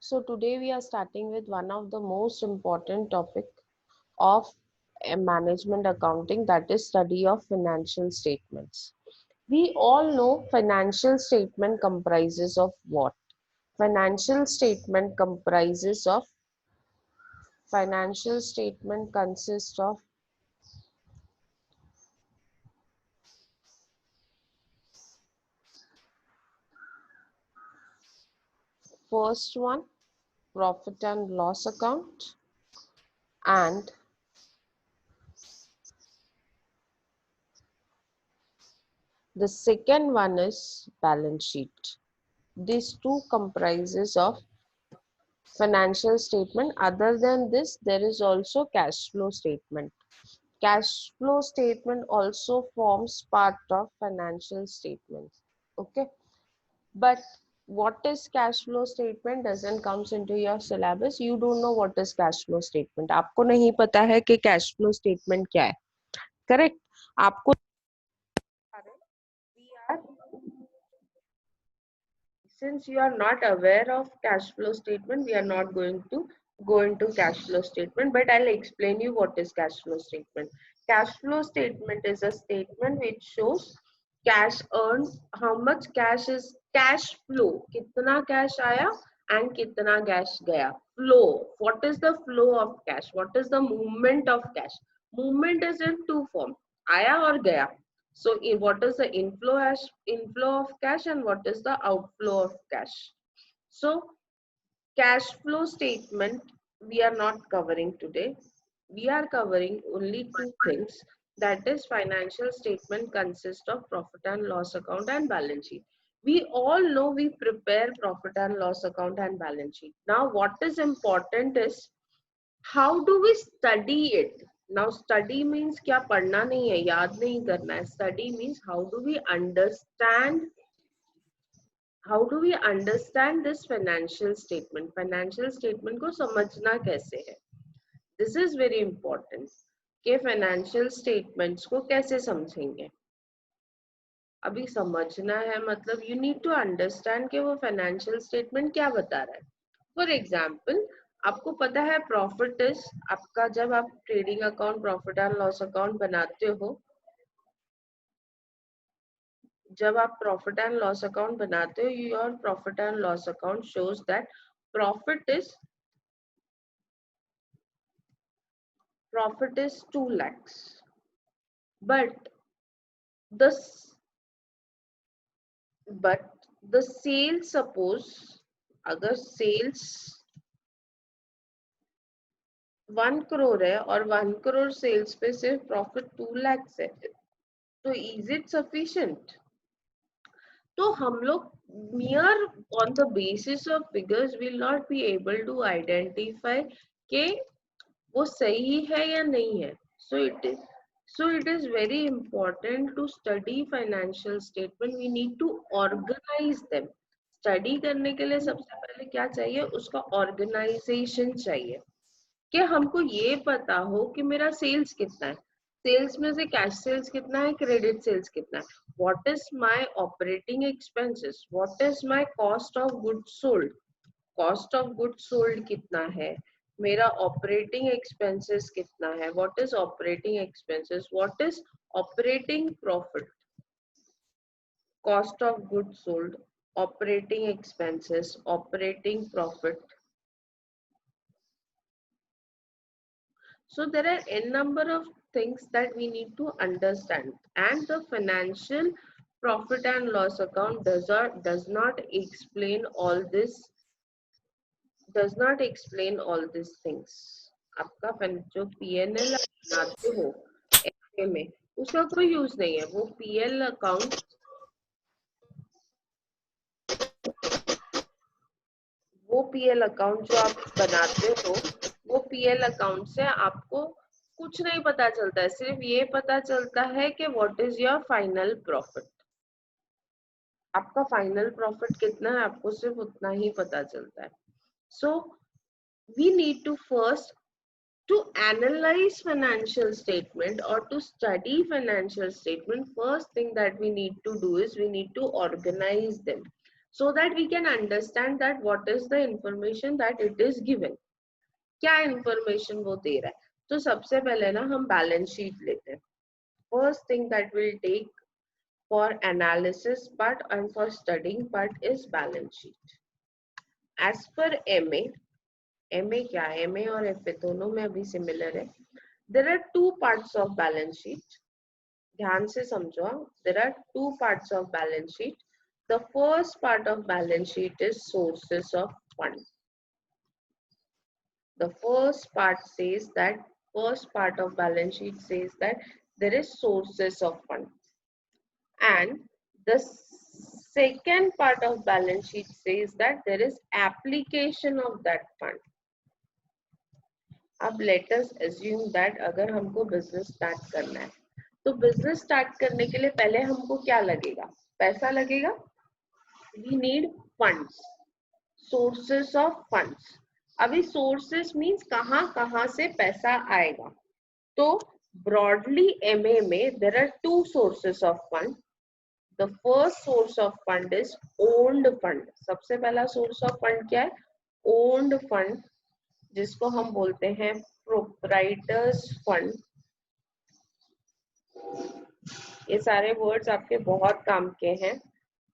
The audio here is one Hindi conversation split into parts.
So today we are starting with one of the most important topic of management accounting, that is study of financial statements. We all know financial statement comprises of what? Financial statement comprises of financial statement consists of first one, profit and loss account, and the second one is balance sheet. These two comprises of financial statement. Other than this, there is also cash flow statement. Cash flow statement also forms part of financial statements. Okay, but what is cash flow statement doesn't comes into your syllabus. You don't know what is cash flow statement. आपको नहीं पता है कि cash flow statement क्या है. Correct? आपको we are since you are not aware of cash flow statement, we are not going to go into cash flow statement, but I'll explain you what is cash flow statement. Cash flow statement is a statement which shows cash earned, how much cash is cash flow, kitna cash आया and kitna cash गया. Flow, what is the flow of cash? What is the movement of cash? Movement is in two form, आया और गया. So what is the inflow of cash and what is the outflow of cash? So cash flow statement we are not covering today. We are covering only two things, that is financial statement consists of profit and loss account and balance sheet. We all know we prepare profit and loss account and balance sheet. Now what is important is how do we study it? Now study means क्या पढ़ना नहीं है, याद नहीं करना है. Study means how do we understand this financial statement? Financial statement को समझना कैसे है? This is very important. कि financial statements को कैसे समझेंगे? अभी समझना है मतलब you need to understand कि वो financial statement क्या बता रहा है. For example, आपको पता है प्रॉफिट इज आपका, जब आप trading account profit and loss account बनाते हो, जब आप प्रॉफिट एंड लॉस अकाउंट बनाते हो, your profit and loss account shows that profit is 2 lakhs, but the the sales, suppose अगर सेल्स 1 crore है और 1 crore सेल्स पे सिर्फ प्रॉफिट 2 lakhs है, तो इज इट सफिशिएंट? तो हम लोग mere on the basis of figures will not be able to identify कि वो सही है या नहीं है. So it is very important to study financial statement. We need to organize them. Study करने के लिए सबसे पहले क्या चाहिए? उसका organization चाहिए कि हमको ये पता हो कि मेरा सेल्स कितना है, सेल्स में से कैश सेल्स कितना है, क्रेडिट सेल्स कितना है, what is my operating expenses, what is my cost of goods sold, cost of goods sold कितना है, मेरा ऑपरेटिंग एक्सपेंसेस कितना है, what is operating expenses, what is operating profit, cost of goods sold, operating expenses, operating profit. So there are n number of things that we need to understand, and the financial profit and loss account does not explain all this, does not explain all these things. आपका जो PNL बनाते हो FA में उसका कोई यूज नहीं है. वो PL अकाउंट, वो PL अकाउंट जो आप बनाते हो, वो PL अकाउंट से आपको कुछ नहीं पता चलता है. सिर्फ ये पता चलता है कि what is your final profit. आपका फाइनल प्रॉफिट कितना है आपको सिर्फ उतना ही पता चलता है. So we need to first to analyze financial statement or to study financial statement. First thing that we need to do is we need to organize them. so that we can understand that what is the information that it is given. क्या information वो दे रहा है. तो सबसे पहले ना हम balance sheet लेते हैं. First thing that we'll take for analysis part and for studying part is balance sheet. As per MA क्या है, MA और FA दोनों में अभी similar है. There are two parts of balance sheet. ध्यान से समझो. There are two parts of balance sheet. The first part of balance sheet is sources of fund. The first part of balance sheet says that there is sources of fund, and the second part of balance sheet says that there is application of that fund. अब let us assume that अगर हमको business start करना है, तो business start करने के लिए पहले हमको क्या लगेगा? पैसा लगेगा. We need funds, sources of funds. अभी sources means कहाँ से पैसा आएगा. तो broadly MA में there are two sources of fund. The first source of fund is owned fund. सबसे पहला source of fund क्या है? Owned fund, जिसको हम बोलते हैं proprietors fund. ये सारे वर्ड्स आपके बहुत काम के हैं.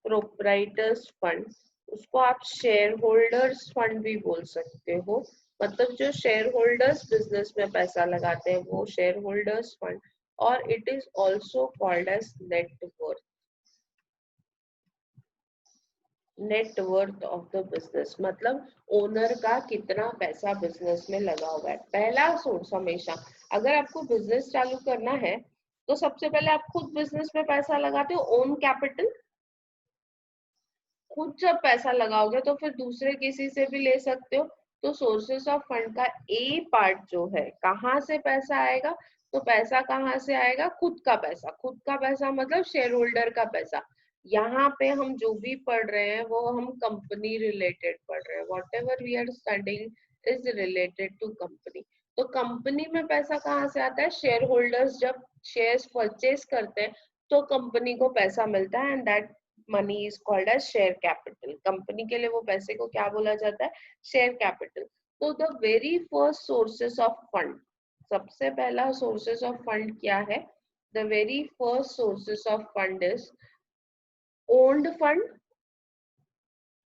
प्रोप्राइटर्स फंड, उसको आप शेयर होल्डर्स फंड भी बोल सकते हो. मतलब जो शेयर होल्डर्स बिजनेस में पैसा लगाते हैं वो शेयर होल्डर्स फंड. और it is also called as net worth. Net worth of the business मतलब ओनर का कितना पैसा बिजनेस में लगा हुआ है. पहला सोर्स हमेशा, अगर आपको बिजनेस चालू करना है तो सबसे पहले आप खुद बिजनेस में पैसा लगाते हो. Own capital. खुद जब पैसा लगाओगे तो फिर दूसरे किसी से भी ले सकते हो. तो सोर्सेस ऑफ फंड का ए पार्ट जो है, कहाँ से पैसा आएगा? तो पैसा कहाँ से आएगा? खुद का पैसा. खुद का पैसा मतलब शेयर होल्डर का पैसा. यहाँ पे हम जो भी पढ़ रहे हैं वो हम कंपनी रिलेटेड पढ़ रहे हैं. Whatever we are studying is related to company. तो कंपनी में पैसा कहाँ से आता है? शेयर होल्डर्स जब शेयर्स परचेज करते हैं तो कंपनी को पैसा मिलता है, and that money is called as share capital. Company के लिए वो पैसे को क्या बोला जाता है? Share capital. तो the very first sources of fund, सबसे पहला सोर्सेस ऑफ फंड क्या है? The very first sources of fund is owned fund,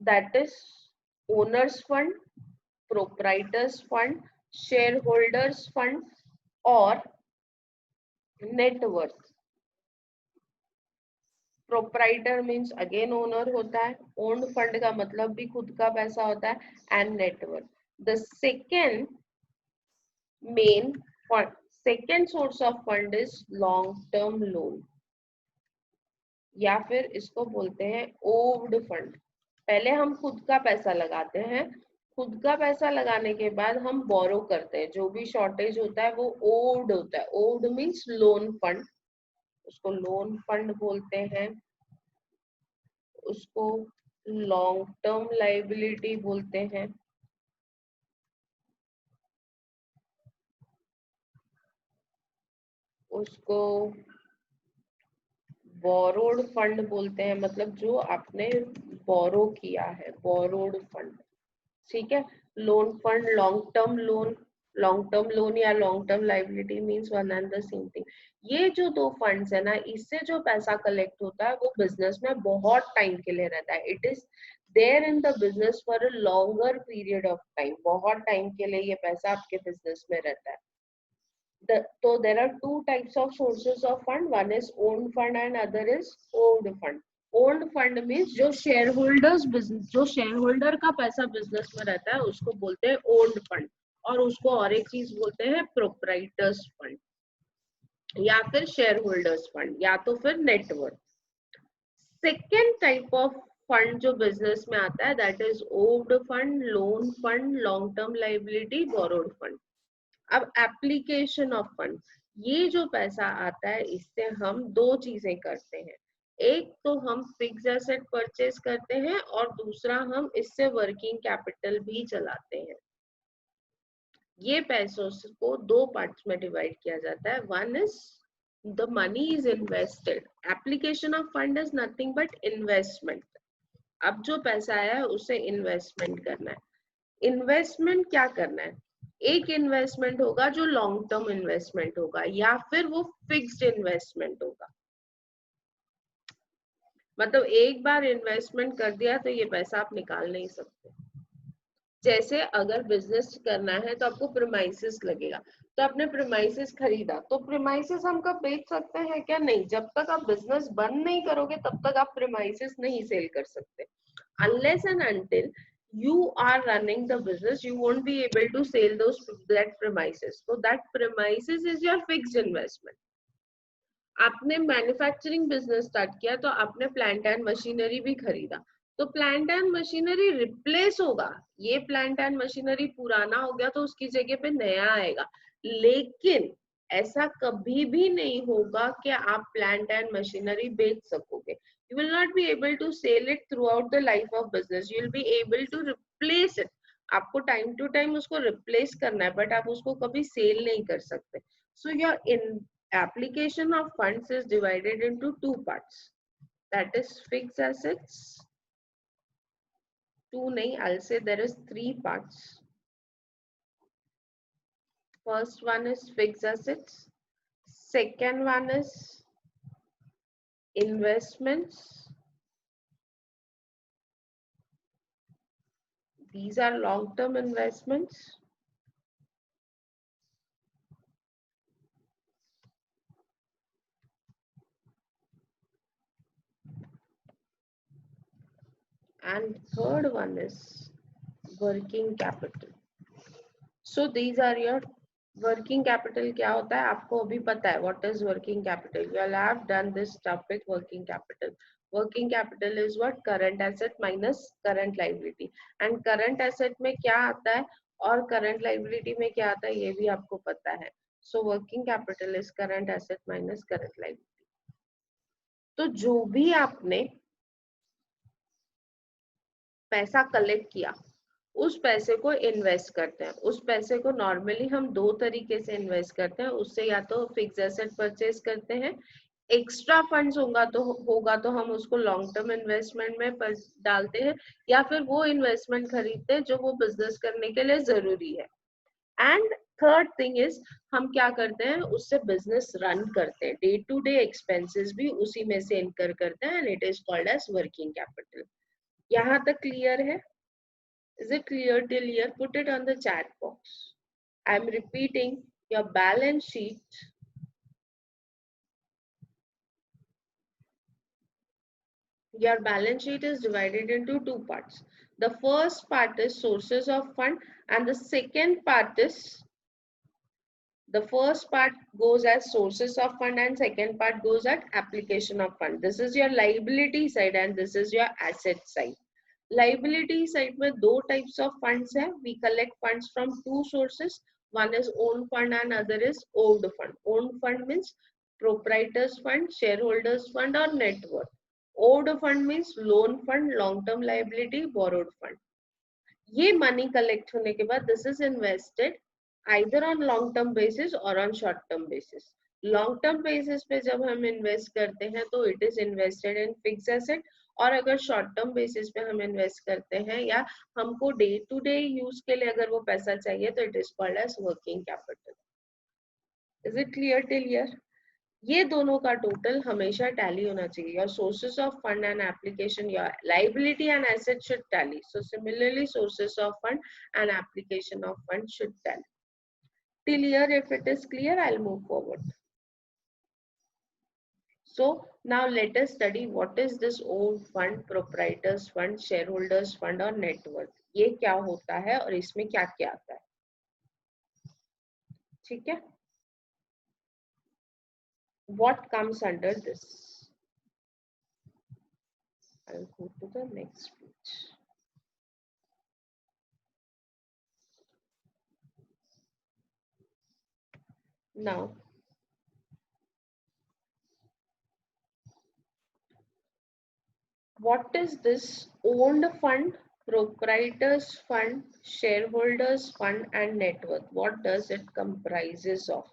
that is owners' fund, proprietors' fund, share holders fund और net worth. Proprietor means again owner होता है. ओन्ड फंड का मतलब भी खुद का पैसा होता है. And network. The second main fund, second source of fund is long term loan, या फिर इसको बोलते हैं ओव्ड फंड. पहले हम खुद का पैसा लगाते हैं. खुद का पैसा लगाने के बाद हम बोरो करते हैं. जो भी शॉर्टेज होता है वो ओव्ड होता है. ओव्ड मीन्स लोन फंड, उसको लोन फंड बोलते हैं. उसको लॉन्ग टर्म लाइबिलिटी बोलते हैं. उसको बोरोड फंड बोलते हैं, मतलब जो आपने बोरो किया है, बोरोड फंड. ठीक है. Loan fund, long term loan या long term liability means one and the same thing. ये जो दो फंड्स है ना, इससे जो पैसा कलेक्ट होता है वो बिजनेस में बहुत टाइम के लिए रहता है. It is there in the business for a longer period of time. बहुत टाइम के लिए ये पैसा आपके बिजनेस में रहता है. So there are two types of sources of fund. One is owned fund and other is owned fund. Old fund means जो शेयर होल्डर्स बिजनेस, जो शेयर होल्डर का पैसा बिजनेस में रहता है उसको बोलते हैं ओल्ड फंड. और उसको और एक चीज बोलते हैं प्रोप्राइटर्स फंड, या फिर शेयर होल्डर्स फंड, या तो फिर network. Second type of fund जो बिजनेस में आता है that is owned fund, loan fund, long term liability, borrowed fund. अब एप्लीकेशन ऑफ फंड, ये जो पैसा आता है इससे हम दो चीजें करते हैं. एक तो हम फिक्स एसेट परचेज करते हैं और दूसरा हम इससे वर्किंग कैपिटल भी चलाते हैं. ये पैसों को दो पार्ट्स में डिवाइड किया जाता है. One is the money is invested. Application of fund is nothing but investment. अब जो पैसा आया है उसे इन्वेस्टमेंट करना है। इन्वेस्टमेंट क्या करना है? एक इन्वेस्टमेंट होगा जो लॉन्ग टर्म इन्वेस्टमेंट होगा या फिर वो फिक्स्ड इन्वेस्टमेंट होगा। मतलब एक बार इन्वेस्टमेंट कर दिया तो ये पैसा आप निकाल नहीं सकते। जैसे अगर बिजनेस करना है तो आपको प्रीमाइसेस लगेगा, तो आपने प्रीमाइसेस खरीदा, तो प्रीमाइसेस हम कब बेच सकते हैं? क्या नहीं, जब तक आप बिजनेस बंद नहीं करोगे तब तक आप प्रीमाइसेस नहीं सेल कर सकते। Unless and until you are running the business, you won't be able to sell that premises. So that premises is your fixed investment. आपने मैन्युफैक्चरिंग बिजनेस स्टार्ट किया तो आपने प्लांट एंड मशीनरी भी खरीदा, तो प्लांट एंड मशीनरी रिप्लेस होगा। ये प्लांट एंड मशीनरी पुराना हो गया तो उसकी जगह पे नया आएगा, लेकिन ऐसा कभी भी नहीं होगा कि आप प्लांट एंड मशीनरी बेच सकोगे। You will not be able to sell it throughout the life of business, you will be able to replace it. आपको टाइम टू टाइम उसको रिप्लेस करना है, बट आप उसको कभी सेल नहीं कर सकते। So your in application of funds is divided into two parts, that is fixed assets. Two nahi, I'll say there is three parts. First one is fixed assets, second one is investments, these are long term investments, and third one is working capital. So these are your working capital. क्या होता है आपको अभी पता है, what is working capital? You all have done this topic, working capital. Working capital is what? Current asset minus current liability. And current asset में क्या आता है और current liability में क्या आता है ये भी आपको पता है. So working capital is current asset minus current liability. तो जो भी आपने पैसा कलेक्ट किया उस पैसे को इन्वेस्ट करते हैं। उस पैसे को नॉर्मली हम दो तरीके से इन्वेस्ट करते हैं, उससे या तो फिक्स एसेट परचेज करते हैं, एक्स्ट्रा फंड्स होगा तो हम उसको लॉन्ग टर्म इन्वेस्टमेंट में डालते हैं, या फिर वो इन्वेस्टमेंट खरीदते हैं जो वो बिजनेस करने के लिए जरूरी है। एंड थर्ड थिंग इज हम क्या करते हैं, उससे बिजनेस रन करते हैं, डे टू डे एक्सपेंसेस भी उसी में से इनकर करते हैं, and it is called as working capital. यहाँ तक क्लियर है? Is it clear till here? Put it on the chat box. I am repeating, your balance sheet is divided into two parts. The first part is sources of fund, and the second part is, the first part goes as sources of fund and second part goes at application of fund. This is your liability side and this is your asset side. Liability side में दो types of funds है. We collect funds from two sources. One is own fund and other is owed fund. Own fund means proprietors fund, shareholders fund or net worth. Owed fund means loan fund, long term liability, borrowed fund. ये money collect होने के बाद this is invested either on long term basis or on short term basis. Long term basis पे जब हम invest करते हैं तो it is invested in fixed asset, और अगर शॉर्ट टर्म बेसिस पे हम इन्वेस्ट करते हैं या हमको डे टू डे यूज के लिए अगर वो पैसा चाहिए तो it is called as working capital. Is it clear till here? ये दोनों का टोटल हमेशा टैली होना चाहिए। Your sources of fund and application, your liability and asset should tally. So similarly sources of fund and application of fund should tally. Till here if it is clear, I'll move forward. So now let us study what is this own fund, proprietors fund, shareholders fund और net worth. ये क्या होता है और इसमें क्या क्या आता है, ठीक है? What comes under this? I'll go to the next page. Now what is this owned fund, proprietors fund, shareholders fund and net worth? What does it comprises of?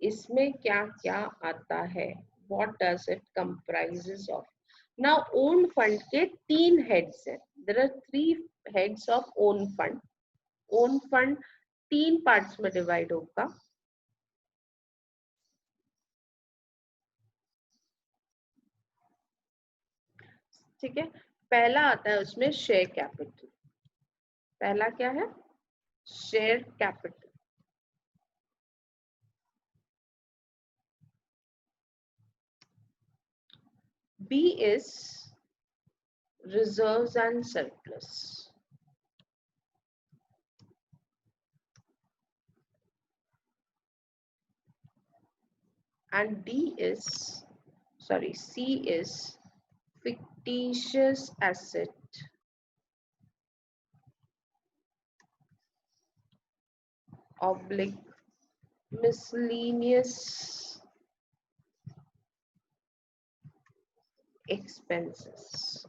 इसमें क्या क्या आता है? What does it comprises of? Now own fund के 3 हेड्स हैं. There are 3 heads of own fund. Own fund 3 parts में डिवाइड होगा. ठीक है. पहला आता है उसमें शेयर कैपिटल. पहला क्या है? Share capital. B is reserves and surplus. And C is fictitious asset oblique miscellaneous expenses.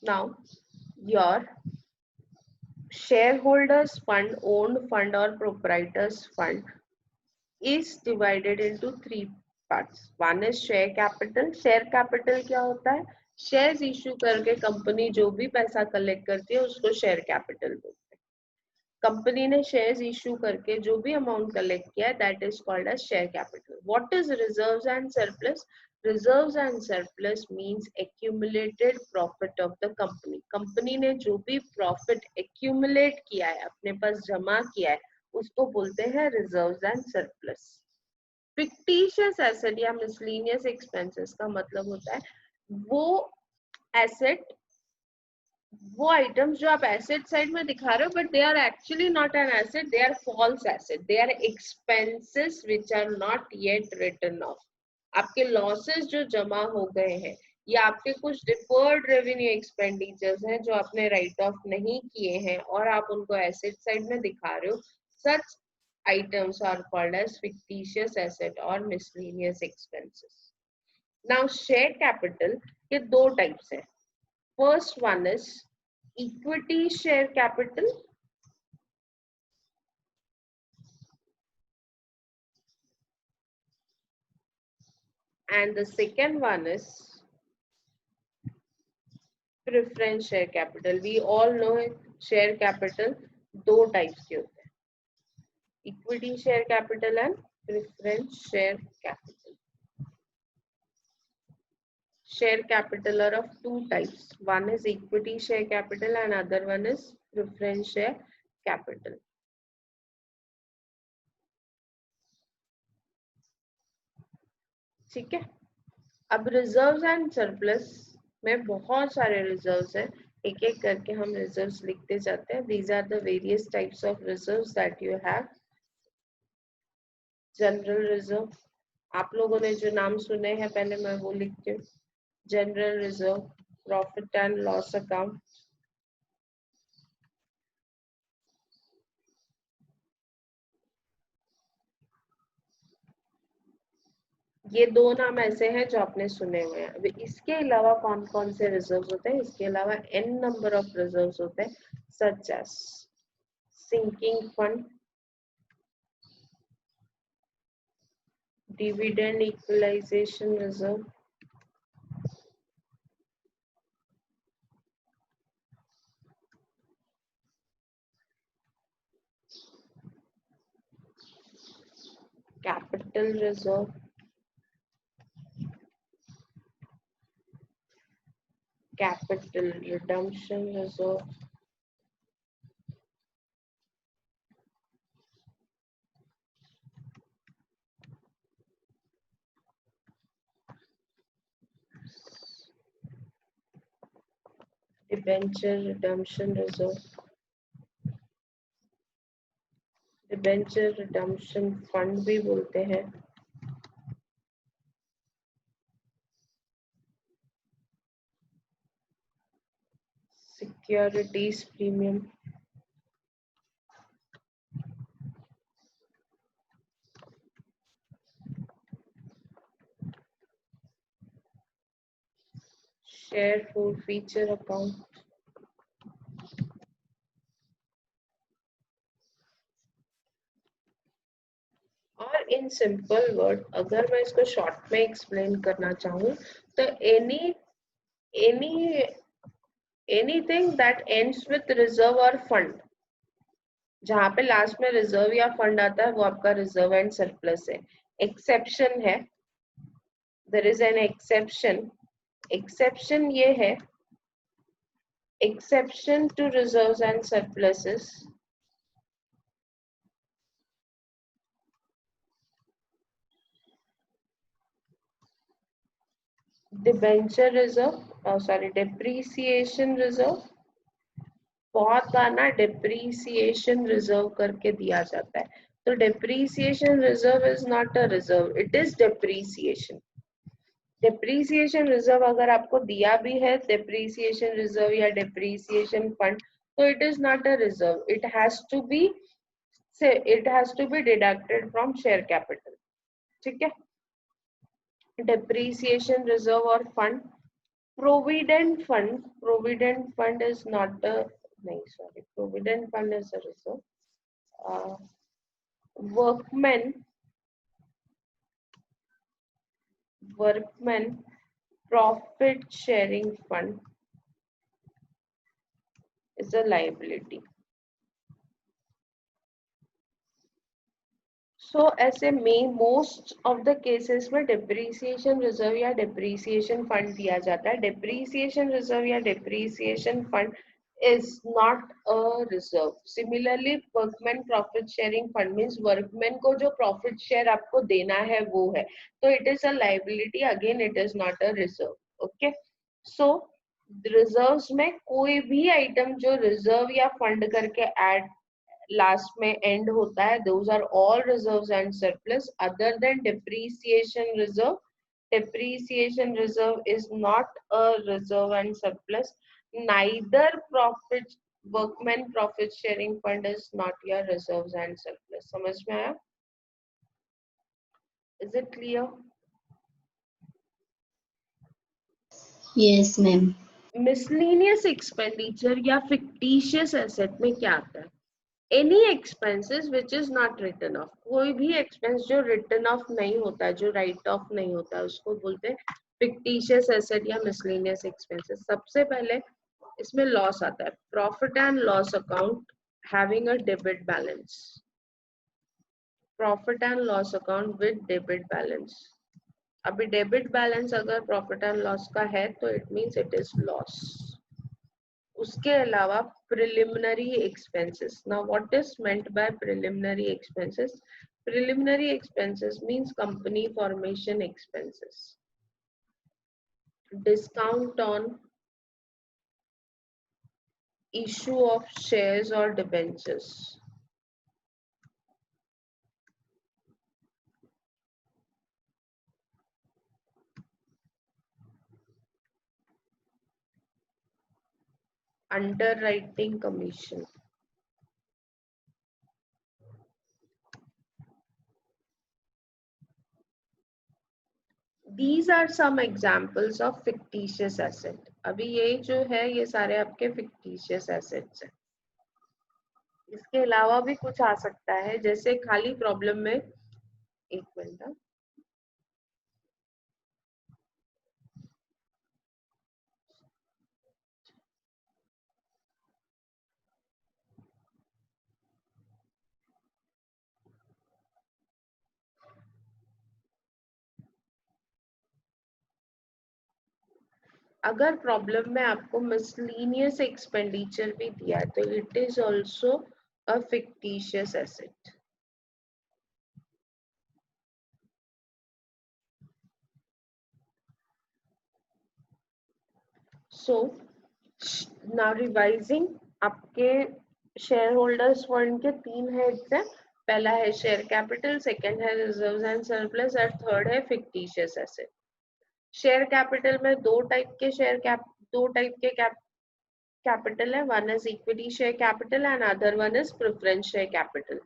Now, your shareholders fund, owned fund or proprietors fund is divided into 3 parts. One is share capital. Share capital क्या होता है? शेयर्स इशू करके कंपनी जो भी पैसा कलेक्ट करती है उसको शेयर कैपिटल बोलते हैं. कंपनी ने शेयर्स इशू करके जो भी अमाउंट कलेक्ट किया है that is called as share capital. What is reserves and surplus? Reserves and surplus means accumulated profit of the company. Company ने जो भी प्रॉफिट एक्यूमुलेट किया है, अपने पास जमा किया है, उसको बोलते हैं reserves and surplus. Fictitious asset या मिसलेनियस एक्सपेंसेस का मतलब होता है वो एसेट, वो आइटम्स जो आप एसेट साइड में दिखा रहे हो but they are actually not an asset, they are false asset, they are expenses which are not yet written off. आपके लॉसेस जो जमा हो गए हैं या आपके कुछ डिफर्ड रेवेन्यू एक्सपेंडिचर्स हैं जो आपने राइट ऑफ नहीं किए हैं और आप उनको एसेट साइड में दिखा रहे हो, सच items are called as fictitious asset or miscellaneous expenses. Now share capital के दो types हैं. First one is equity share capital and the second one is preference share capital. We all know share capital दो types के होते हैं, equity share capital and preference share capital. Share capital are of two types. One is equity share capital and other one is preference share capital. ठीक है. अब रिजर्व्स एंड सरप्लस में बहुत सारे रिजर्व्स हैं, एक एक करके हम रिजर्व्स लिखते जाते हैं. These are the various types of reserves that you have. General reserve, आप लोगों ने जो नाम सुने हैं पहले मैं वो लिखती हूँ. General reserve, profit and loss account, ये दो नाम ऐसे हैं जो आपने सुने हुए हैं. अभी इसके अलावा कौन कौन से रिजर्व्स होते हैं? इसके अलावा n नंबर ऑफ रिजर्व्स होते हैं, such as sinking fund, dividend equalisation reserve, capital reserve, capital redemption reserve, debenture redemption reserve, debenture redemption fund भी बोलते हैं, securities premium, share forfeiture account, और इन सिंपल वर्ड अगर मैं इसको शॉर्ट में एक्सप्लेन करना चाहूँ तो any anything that ends with reserve और फंड, जहां पे लास्ट में रिजर्व या फंड आता है वो आपका रिजर्व एंड सरप्लस है। एक्सेप्शन है, there is an exception. Exception ये है, exception to reserves and surpluses, debenture reserve, sorry, depreciation reserve। बहुत बार ना depreciation reserve करके दिया जाता है, तो depreciation reserve is not a reserve, it is depreciation। depreciation reserve अगर आपको दिया भी है depreciation reserve या depreciation fund, तो it is not a reserve, it has to be deducted from share capital। ठीक है। depreciation reserve or fund, provident fund is not a, no, sorry, provident fund is a reserve। uh, workmen workmen profit sharing fund is a liability। सो ऐसे में मोस्ट ऑफ द केसेस में डिप्रीसिएशन रिजर्व या डिप्रीसिएशन फंड दिया जाता है। डिप्रीसिएशन रिजर्व या depreciation fund is not a reserve। Similarly, workman profit sharing fund means workman को जो profit share आपको देना है वो है, तो it is a liability, again it is not a reserve। okay, so reserves में कोई भी आइटम जो रिजर्व या फंड करके ऐड लास्ट में एंड होता है, those are all reserves and surplus other than depreciation reserve। depreciation reserve is not a reserve and surplus, neither profit workman profit sharing fund is not your reserves and surplus। समझ में आया? is it clear? Yes, ma'am. miscellaneous expenditure या fictitious asset में क्या आता है? any expenses which is not written off। कोई भी expense जो written off नहीं होता है, जो write off नहीं होता है, उसको बोलते हैं fictitious asset या miscellaneous expenses। सबसे पहले इसमें लॉस आता है, profit and loss account having a debit balance. Profit and loss account with debit balance. अभी डेबिट बैलेंस अगर प्रॉफिट एंड लॉस का है तो it means it is loss. उसके अलावा preliminary expenses. Now what is meant by preliminary expenses? Preliminary expenses means company formation expenses, discount on issue of shares or debentures, underwriting commission। These are some examples of fictitious asset। अभी ये जो है ये सारे आपके fictitious assets हैं। इसके अलावा भी कुछ आ सकता है, जैसे खाली प्रॉब्लम में, एक मिनट, अगर प्रॉब्लम में आपको मिसलेनियस एक्सपेंडिचर भी दिया तो it is also a fictitious asset. So now revising, आपके शेयर होल्डर्स फंड के तीन हेड्स हैं। पहला है शेयर कैपिटल, सेकंड है रिजर्व्स एंड सरप्लस और थर्ड है फिक्टिशियस एसेट। शेयर कैपिटल में दो टाइप के कैपिटल है, one is equity share capital and other one is preference share capital.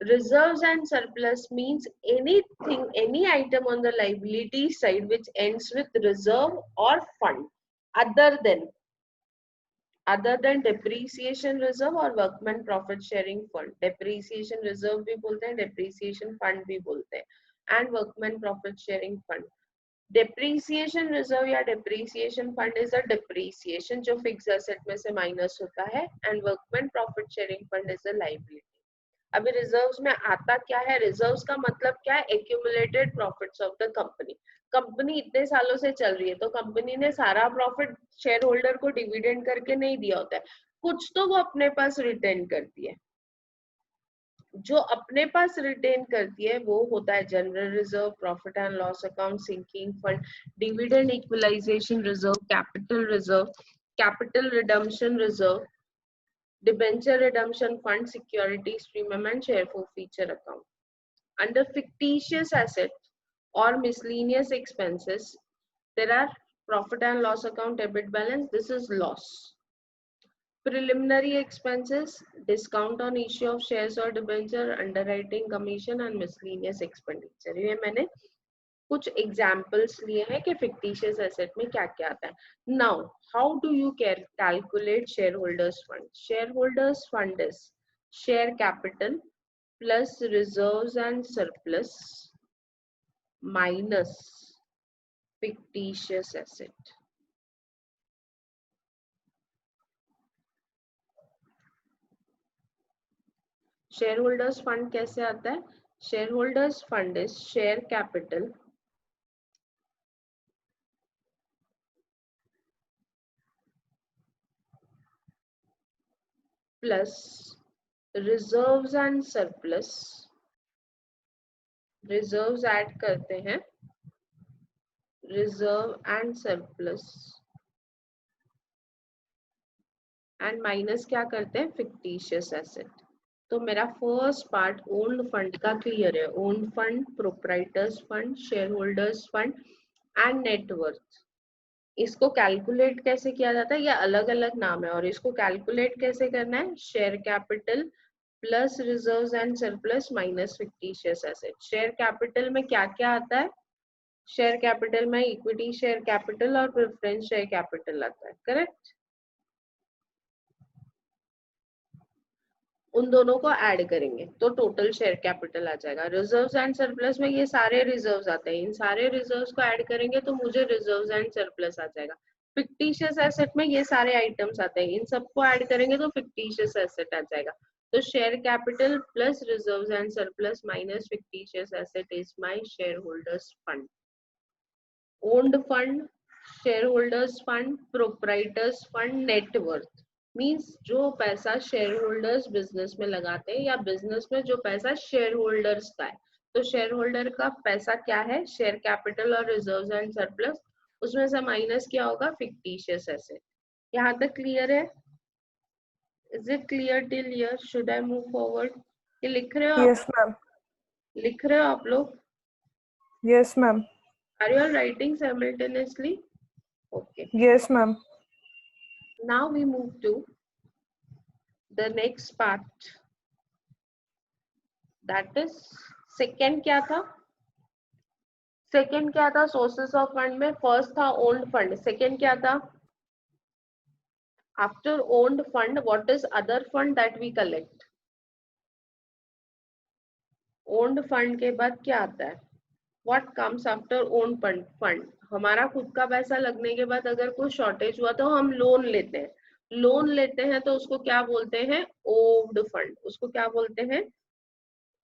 Reserves and surplus means anything, any item on the liability side which ends with reserve or fund other than other than depreciation reserve और workman profit sharing fund. Depreciation reserve भी बोलते हैं, डिप्रीसिएशन फंड भी बोलते हैं, and workman profit sharing fund. Depreciation reserve या depreciation fund is a depreciation जो फिक्स एसेट में से माइनस होता है, and workman profit sharing fund is a liability. अभी रिजर्व्स में आता क्या है? रिजर्व्स का मतलब क्या है? Accumulated profits of the company. Company इतने सालों से चल रही है तो कंपनी ने सारा प्रॉफिट शेयर होल्डर को डिविडेंड करके नहीं दिया होता है, कुछ तो वो अपने पास रिटेन करती है. जो अपने पास रिटेन करती है वो होता है general reserve, profit and loss account, sinking fund, dividend equalisation reserve, capital reserve, capital redemption reserve, debenture redemption fund, securities premium, and share forfeiture account. Under fictitious asset or miscellaneous expenses, there are profit and loss account, debit balance. This is loss. Preliminary expenses, discount on issue of shares or debenture, underwriting commission, and miscellaneous expenditure. ये मैंने कुछ एग्जाम्पल्स लिए हैं कि फिक्टिशियस एसेट में क्या क्या आता है. Now how do you calculate share holders fund? Share holders fund is share capital plus reserves and surplus minus fictitious asset. Share holders fund कैसे आता है? Share holders fund is share capital plus reserves and surplus. Reserves add करते हैं, reserve and surplus, and minus क्या करते हैं? Fictitious asset. तो मेरा फर्स्ट पार्ट ओन्ड फंड का क्लियर है. Owned fund, proprietors' fund, share holders fund and net worth. इसको कैलकुलेट कैसे किया जाता है? ये अलग अलग नाम है. और इसको कैलकुलेट कैसे करना है? Share capital plus reserves and surplus minus fictitious asset. Share capital में क्या क्या आता है? शेयर कैपिटल में इक्विटी शेयर कैपिटल और प्रेफरेंस शेयर कैपिटल आता है. करेक्ट? उन दोनों को ऐड करेंगे तो टोटल शेयर कैपिटल आ जाएगा. रिजर्व्स एंड सरप्लस में ये सारे रिजर्व्स आते हैं, इन सारे रिजर्व्स को ऐड करेंगे तो मुझे रिजर्व्स एंड सरप्लस आ जाएगा. फिक्टिशियस एसेट में ये सारे आइटम्स आते हैं, इन सबको ऐड करेंगे तो फिक्टिशियस एसेट आ जाएगा. तो share capital plus reserves and surplus minus fictitious asset is my share holders fund. Owned fund, share holders fund, proprietors' fund, net worth means जो पैसा शेयर होल्डर्स बिजनेस में लगाते हैं या बिजनेस में जो पैसा शेयर होल्डर्स का है. तो शेयर होल्डर का पैसा क्या है? शेयर कैपिटल और रिजर्व्स एंड सरप्लस, उसमें से माइनस क्या होगा? Fictitious asset. यहाँ तक क्लियर है? Is it clear till here? Should I move forward? ये लिख रहे हो आप? Yes, ma'am. लिख रहे हो आप लोग? Yes, ma'am. Are you all writing simultaneously? Okay. Yes, ma'am. Now we move to the next part, that is second. क्या था? सेकेंड क्या था सोर्सेस ऑफ फंड में? फर्स्ट था ओन्ड फंड. सेकेंड क्या था? After owned fund what is other fund that we collect? Owned fund के बाद क्या आता है? What comes after owned fund? हमारा खुद का पैसा लगने के बाद अगर कोई शॉर्टेज हुआ तो हम लोन लेते हैं. लोन लेते हैं तो उसको क्या बोलते हैं? Owned fund. उसको क्या बोलते हैं?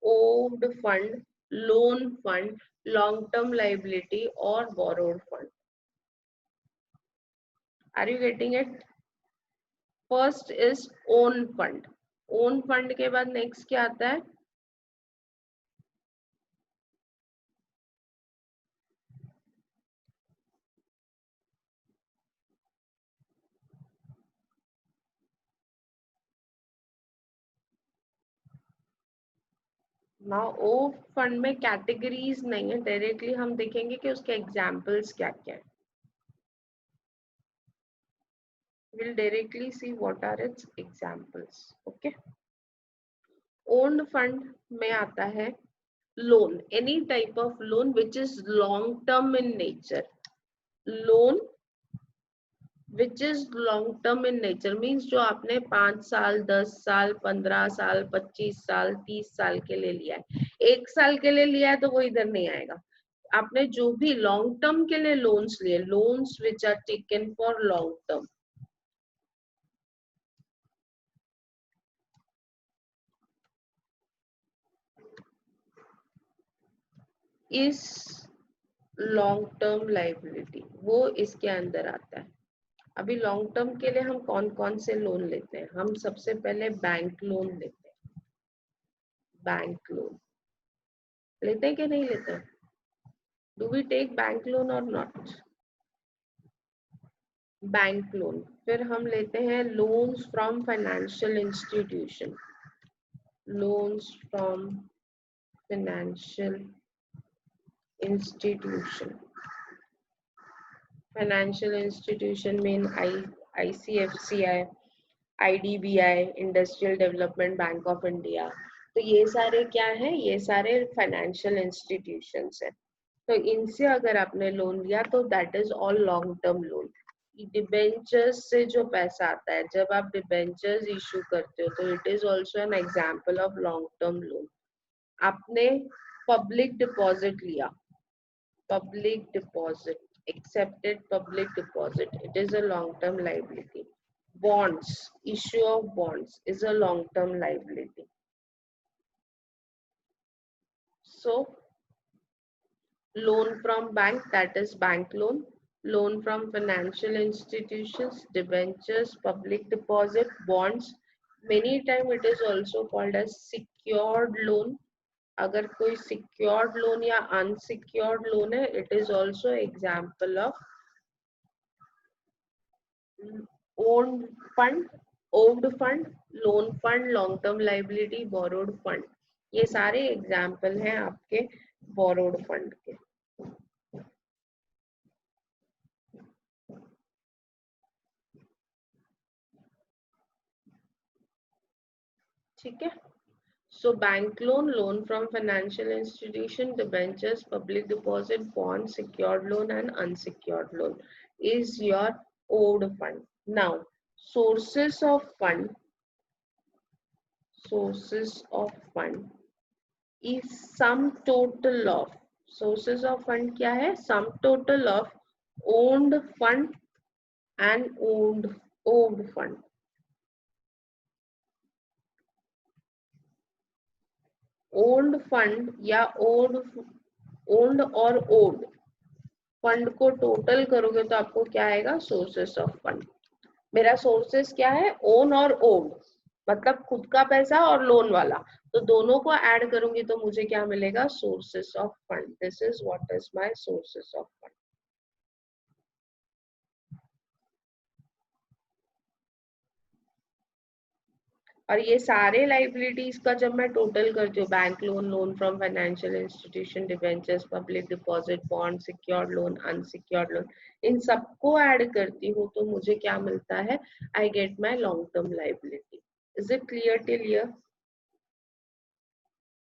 Owned fund, loan fund, long term liability और borrowed fund. Are you getting it? First is own fund. Own fund के बाद नेक्स्ट क्या आता है? नाउ ओ फंड में कैटेगरीज नहीं है, डायरेक्टली हम देखेंगे कि उसके एग्जांपल्स क्या क्या है. we'll directly see what are its examples. okay. owned fund में आता है loan, any type of loan which is long term in nature. loan which is long term in nature, means जो आपने 5 साल 10 साल 15 साल 25 साल 30 साल के लिए लिया है, 1 साल के लिए लिया है तो वो इधर नहीं आएगा। आपने जो भी लॉन्ग टर्म के लिए लोन्स लिए, loans which are taken for long term, इस लॉन्ग टर्म लाइबिलिटी, वो इसके अंदर आता है। अभी लॉन्ग टर्म के लिए हम कौन कौन से लोन लेते हैं? हम सबसे पहले बैंक लोन लेते हैं। बैंक लोन लेते हैं कि नहीं लेते हैं? Do we take bank loan or not? Bank loan. फिर हम लेते हैं loans from financial institution, loans from financial institution. Financial institution mean ICFCI, IDBI, industrial development bank of India. तो ये सारे क्या है? ये सारे फाइनेंशियल इंस्टीट्यूशंस है। तो इनसे अगर आपने लोन लिया तो that is all long term loan. Debentures से जो पैसा आता है, जब आप डिबेंचर्स इशू करते हो तो it is also an example of long term loan. आपने पब्लिक डिपॉजिट लिया, public deposit, accepted public deposit, it is a long term liability. Bonds, issue of bonds is a long term liability. So loan from bank, that is bank loan, loan from financial institutions, debentures, public deposit, bonds, many time it is also called as secured loan. अगर कोई secured loan या unsecured loan है, it is also example of owned fund, owed fund, loan fund, long term liability, borrowed fund. ये सारे एग्जाम्पल हैं आपके borrowed fund के। ठीक है। So bank loan, loan from financial institution, debentures, public deposit, bond, secured loan and unsecured loan is your owed fund. Now sources of fund, sources of fund is sum total of, sources of fund क्या है? Sum total of owned fund and owed fund. Owned fund या ओन्ड और ओड फंड को टोटल करोगे तो आपको क्या आएगा? Sources of fund. मेरा सोर्सेस क्या है? ओन और ओड, मतलब खुद का पैसा और लोन वाला, तो दोनों को ऐड करूंगी तो मुझे क्या मिलेगा? Sources of fund. This is what is my sources of fund. और ये सारे लाइबिलिटीज का जब मैं टोटल करती हूँ, bank loan, loan from financial institution, debentures, public deposit, bond, secured loan, unsecured loan, इन सबको ऐड करती हूँ तो मुझे क्या मिलता है? I get my long term liability. Is it clear till here?